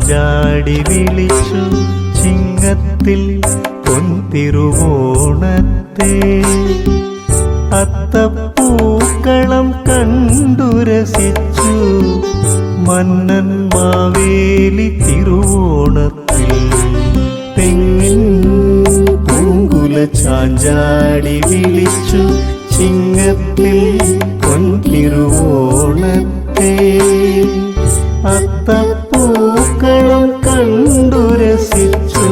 ചാഞ്ചാടി വിളിച്ചു ചിങ്ങത്തിൽ പൊൻതിരുവോണത്തെ. അത്തപ്പൂക്കളം കണ്ടു രസിച്ചു മന്നൻ മാവേലി തിരുവോണത്തിൽ. തെങ്ങിൻ പൂങ്കുല ചാഞ്ചാടി വിളിച്ചു ചിങ്ങത്തിൽ പൊൻതിരുവോണത്തെ. അത്തപ്പൂക്കളം കണ്ടു രസിച്ചു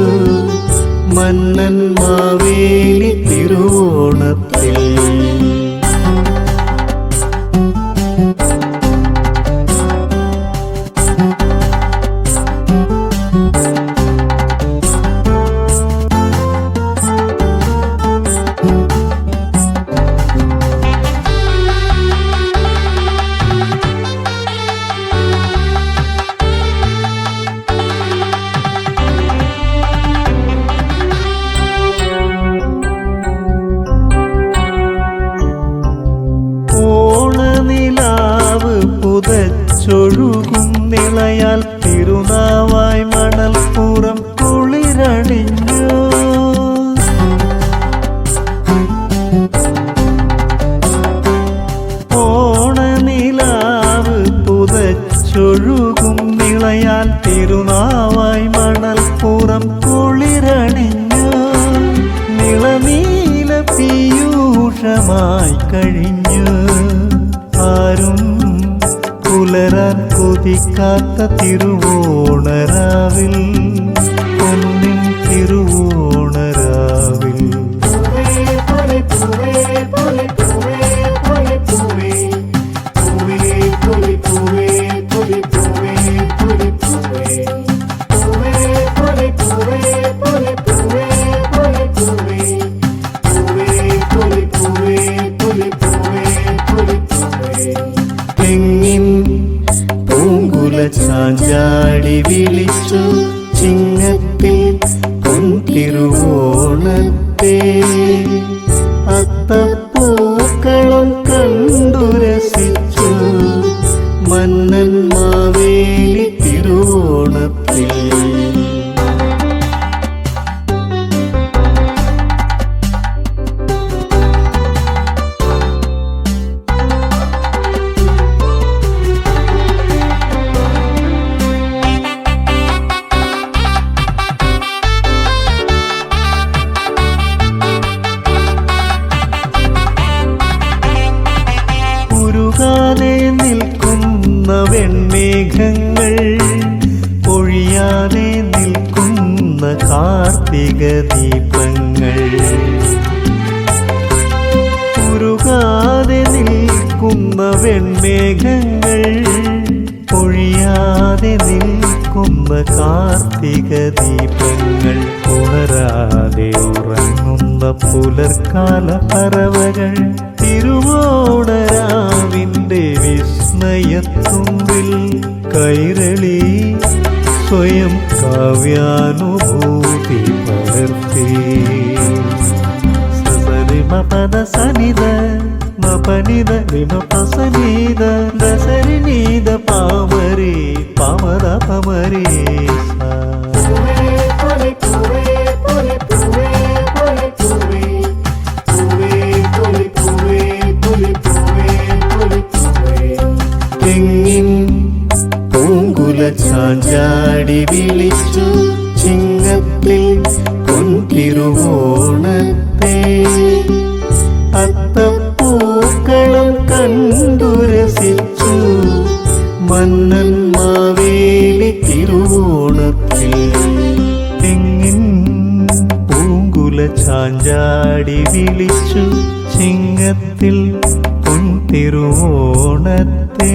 മന്നൻ മാവേലി തിരുവോണത്തിൽ. ചൊഴുകും നിളയാൽ തിരുനാവായി മണൽപ്പുറം കുളിരണിഞ്ഞു. ഓണനിലാവ് പുതച്ചൊഴുകും നിളയാൽ തിരുനാവായി മണൽപ്പുറം കുളിരണിഞ്ഞു. നിളനീല പീയൂഷമായി കഴിഞ്ഞു. ആരും പുലരാൻ കൊതിക്കാത്ത തിരുവോണരാവിൽ, പൊന്നിൻ തിരുവോണരാവിൽ. ചാഞ്ചാടി വിളിച്ചു ചിങ്ങത്തിൽ പൊൻതിരുവോണത്തെ. അത്തപ്പൂക്കളം കണ്ടു രസിച്ചു മന്നൻ മാവേലി തിരുവോണത്തിൽ. നിൽക്കുന്ന വെൺമേഘങ്ങൾ, ഒഴിയാതെ നിൽക്കുന്ന കാർത്തിക ദീപങ്ങൾ. ഉരുകാതെ നിൽക്കുന്ന വെൺമേഘങ്ങൾ, ഒഴിയാതെ നിൽക്കുന്ന കാർത്തിക ദീപങ്ങൾ. ഉണരാതെ ഉറങ്ങുന്ന പുലർക്കാല പറവകൾ. തിരുവോണരാവിൻ്റെ വിസ്മയത്തുമ്പിൽ കൈരളി സ്വയം കാവ്യാനുഭൂതി പകർത്തി. സസരി മപദ സനിത മപനിത വിമപസനീത ദസരി നീത പാമരി പാമദ പമരി. തെങ്ങിൻ പൂങ്കുല ചാഞ്ചാടി വിളിച്ചു ചിങ്ങത്തിൽ പൊൻതിരുവോണത്തെ. അത്തപ്പൂക്കളം കണ്ടു രസിച്ചു മന്നൻ മാവേലി തിരുവോണത്തിൽ. തെങ്ങിൻ പൂങ്കുല ചാഞ്ചാടി വിളിച്ചു ചിങ്ങത്തിൽ പൊൻതിരുവോണത്തെ.